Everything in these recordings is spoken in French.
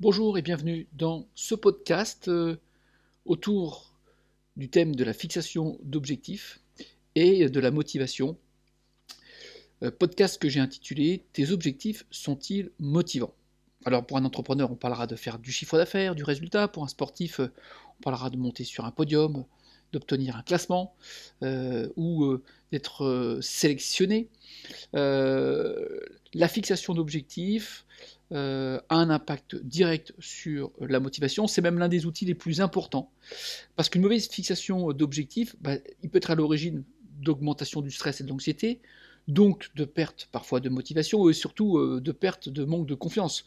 Bonjour et bienvenue dans ce podcast autour du thème de la fixation d'objectifs et de la motivation. Podcast que j'ai intitulé Tes objectifs sont-ils motivants? Alors pour un entrepreneur, on parlera de faire du chiffre d'affaires, du résultat. Pour un sportif, on parlera de monter sur un podium, d'obtenir un classement ou d'être sélectionné. La fixation d'objectifs a un impact direct sur la motivation. C'est même l'un des outils les plus importants. Parce qu'une mauvaise fixation d'objectifs, il peut être à l'origine d'augmentation du stress et de l'anxiété, donc de perte parfois de motivation et surtout de perte de manque de confiance.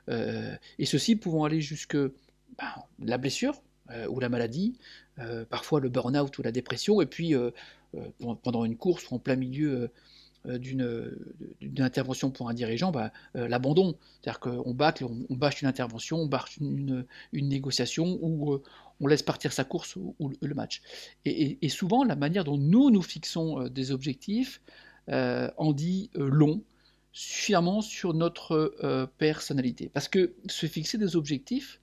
Et ceci pouvant aller jusque la blessure ou la maladie, parfois le burn-out ou la dépression, et puis pendant une course ou en plein milieu d'une intervention pour un dirigeant, l'abandon. C'est-à-dire qu'on bâcle, on bâche une intervention, on bâche une négociation ou on laisse partir sa course ou le match. Et souvent, la manière dont nous fixons des objectifs en dit long, suffisamment sur notre personnalité. Parce que se fixer des objectifs,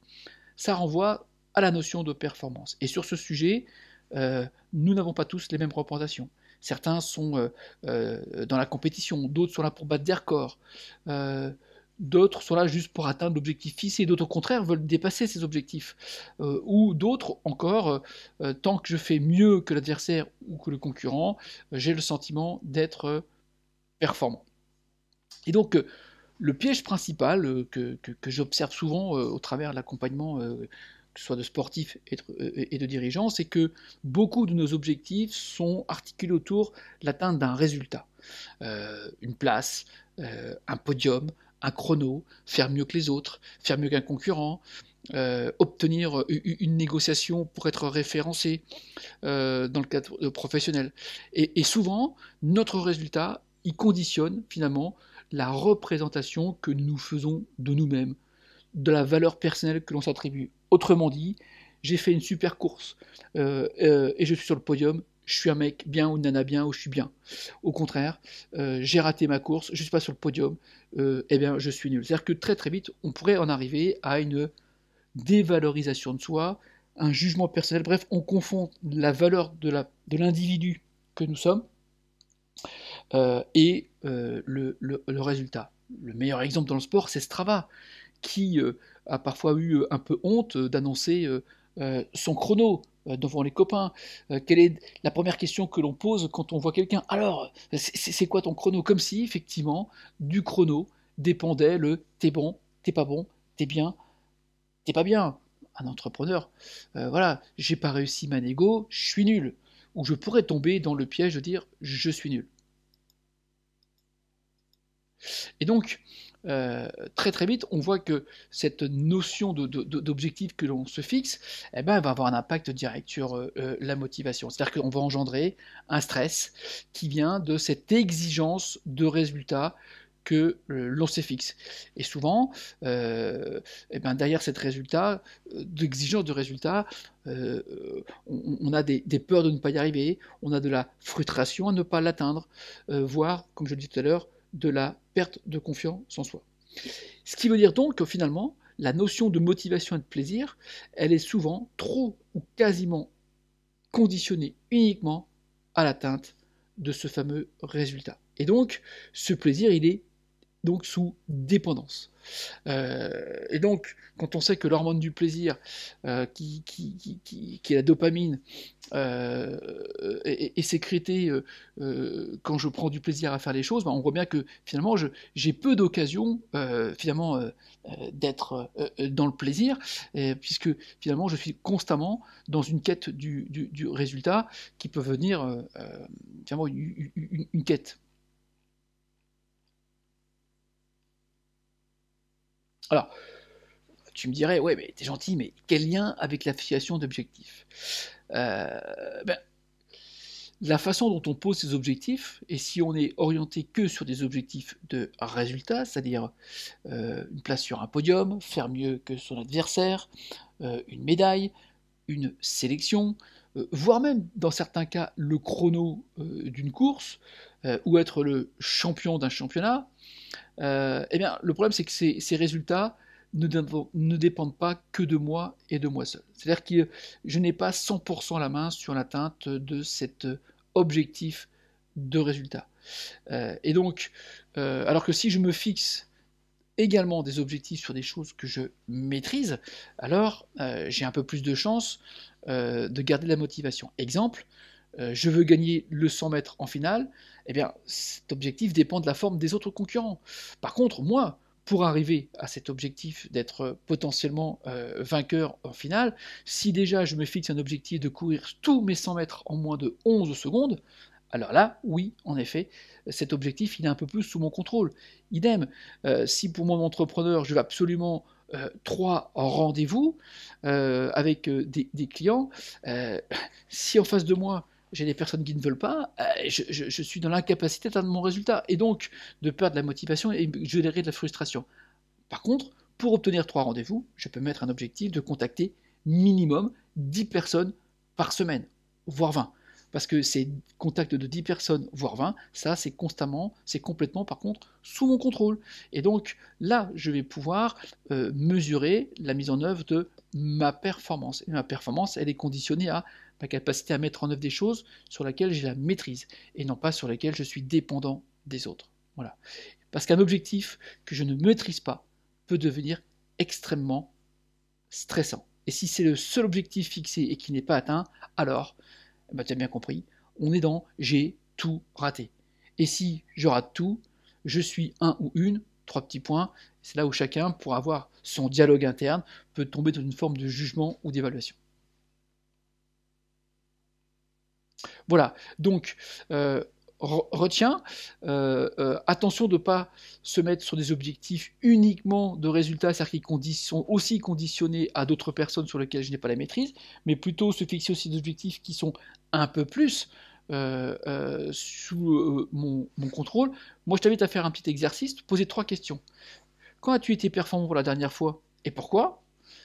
ça renvoie à la notion de performance. Et sur ce sujet, nous n'avons pas tous les mêmes représentations. Certains sont dans la compétition, d'autres sont là pour battre des records, d'autres sont là juste pour atteindre l'objectif fixé, d'autres au contraire veulent dépasser ces objectifs, ou d'autres encore, tant que je fais mieux que l'adversaire ou que le concurrent, j'ai le sentiment d'être performant. Et donc, le piège principal que j'observe souvent au travers de l'accompagnement, que ce soit de sportifs et de dirigeants, c'est que beaucoup de nos objectifs sont articulés autour de l'atteinte d'un résultat. Une place, un podium, un chrono, faire mieux que les autres, faire mieux qu'un concurrent, obtenir une négociation pour être référencé dans le cadre professionnel. Et souvent, notre résultat, il conditionne finalement la représentation que nous faisons de nous-mêmes, de la valeur personnelle que l'on s'attribue. Autrement dit, j'ai fait une super course et je suis sur le podium, je suis un mec bien ou une nana bien ou je suis bien. Au contraire, j'ai raté ma course, je ne suis pas sur le podium, eh bien je suis nul. C'est-à-dire que très très vite, on pourrait en arriver à une dévalorisation de soi, un jugement personnel, bref, on confond la valeur de l'individu que nous sommes et le résultat. Le meilleur exemple dans le sport, c'est Strava, qui a parfois eu un peu honte d'annoncer son chrono devant les copains. Quelle est la première question que l'on pose quand on voit quelqu'un? Alors, c'est quoi ton chrono? Comme si, effectivement, du chrono dépendait le t'es bon, t'es pas bon, t'es bien, t'es pas bien. Un entrepreneur, voilà, j'ai pas réussi ma négo, je suis nul. Ou je pourrais tomber dans le piège de dire je suis nul. Et donc, très très vite, on voit que cette notion d'objectif que l'on se fixe, eh ben, elle va avoir un impact direct sur la motivation. C'est-à-dire qu'on va engendrer un stress qui vient de cette exigence de résultat que l'on se fixe. Et souvent, eh ben, derrière cette résultat, d'exigence de résultat, on a des peurs de ne pas y arriver, on a de la frustration à ne pas l'atteindre, voire, comme je le disais tout à l'heure, de la perte de confiance en soi. Ce qui veut dire donc que finalement, la notion de motivation et de plaisir, elle est souvent trop ou quasiment conditionnée uniquement à l'atteinte de ce fameux résultat. Et donc, ce plaisir, il est donc sous dépendance. Et donc, quand on sait que l'hormone du plaisir, qui est la dopamine, euh, est sécrétée quand je prends du plaisir à faire les choses, on voit bien que finalement j'ai peu d'occasions finalement d'être dans le plaisir, puisque finalement je suis constamment dans une quête du résultat qui peut venir finalement une quête. Alors, tu me dirais, ouais, mais t'es gentil, mais quel lien avec la fixation d'objectifs? Euh, ben, la façon dont on pose ses objectifs, et si on est orienté que sur des objectifs de résultat, c'est-à-dire une place sur un podium, faire mieux que son adversaire, une médaille, une sélection, voire même dans certains cas le chrono d'une course, ou être le champion d'un championnat, eh bien le problème c'est que ces résultats ne dépendent pas que de moi et de moi seul. C'est-à-dire que je n'ai pas 100% la main sur l'atteinte de cet objectif de résultat. Et donc, alors que si je me fixe également des objectifs sur des choses que je maîtrise, alors j'ai un peu plus de chances de garder la motivation. Exemple, je veux gagner le 100 mètres en finale, eh bien cet objectif dépend de la forme des autres concurrents. Par contre, moi, pour arriver à cet objectif d'être potentiellement vainqueur en finale, si déjà je me fixe un objectif de courir tous mes 100 mètres en moins de 11 secondes, alors là, oui, en effet, cet objectif, il est un peu plus sous mon contrôle. Idem, si pour mon entrepreneur, je veux absolument 3 rendez-vous avec des clients, si en face de moi, j'ai des personnes qui ne veulent pas, je suis dans l'incapacité d'atteindre mon résultat, et donc de perdre la motivation et générer de la frustration. Par contre, pour obtenir 3 rendez-vous, je peux mettre un objectif de contacter minimum 10 personnes par semaine, voire 20. Parce que ces contacts de 10 personnes, voire 20, ça c'est constamment, c'est complètement par contre sous mon contrôle. Et donc là, je vais pouvoir mesurer la mise en œuvre de ma performance. Et ma performance, elle est conditionnée à ma capacité à mettre en œuvre des choses sur lesquelles j'ai la maîtrise, et non pas sur lesquelles je suis dépendant des autres. Voilà. Parce qu'un objectif que je ne maîtrise pas peut devenir extrêmement stressant. Et si c'est le seul objectif fixé et qui n'est pas atteint, alors bah, tu as bien compris, on est dans j'ai tout raté. Et si je rate tout, je suis un ou une, 3 petits points, c'est là où chacun, pour avoir son dialogue interne, peut tomber dans une forme de jugement ou d'évaluation. Voilà, donc retiens, attention de ne pas se mettre sur des objectifs uniquement de résultats, c'est-à-dire qui sont aussi conditionnés à d'autres personnes sur lesquelles je n'ai pas la maîtrise, mais plutôt se fixer aussi des objectifs qui sont un peu plus sous mon contrôle. Moi, je t'invite à faire un petit exercice, te poser 3 questions. Quand as-tu été performant pour la dernière fois et pourquoi?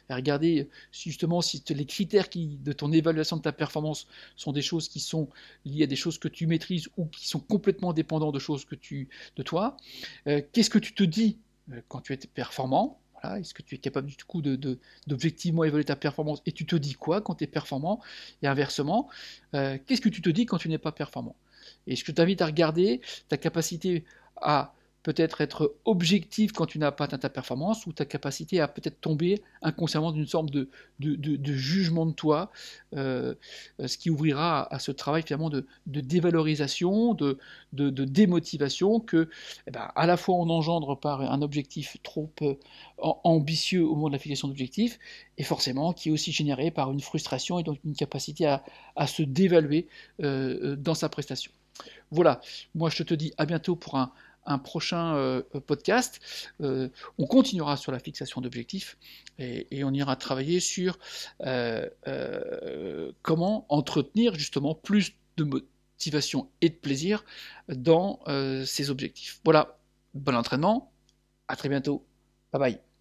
Et regarder justement si les critères de ton évaluation de ta performance sont des choses qui sont liées à des choses que tu maîtrises ou qui sont complètement dépendants de choses de toi. Qu'est-ce que tu te dis quand tu es performant? Voilà, est-ce que tu es capable du coup d'objectivement évaluer ta performance et tu te dis quoi quand tu es performant? Et inversement, qu'est-ce que tu te dis quand tu n'es pas performant? Et je t'invite à regarder ta capacité à peut-être être objectif quand tu n'as pas atteint ta performance, ou ta capacité à peut-être tomber inconsciemment d'une sorte de jugement de toi, ce qui ouvrira à ce travail finalement de dévalorisation, de démotivation que à la fois on engendre par un objectif trop ambitieux au moment de la fixation d'objectifs, et forcément qui est aussi généré par une frustration et donc une capacité à se dévaluer dans sa prestation. Voilà, moi je te dis à bientôt pour un prochain podcast. On continuera sur la fixation d'objectifs et on ira travailler sur comment entretenir justement plus de motivation et de plaisir dans ces objectifs. Voilà, bon entraînement, à très bientôt, bye bye.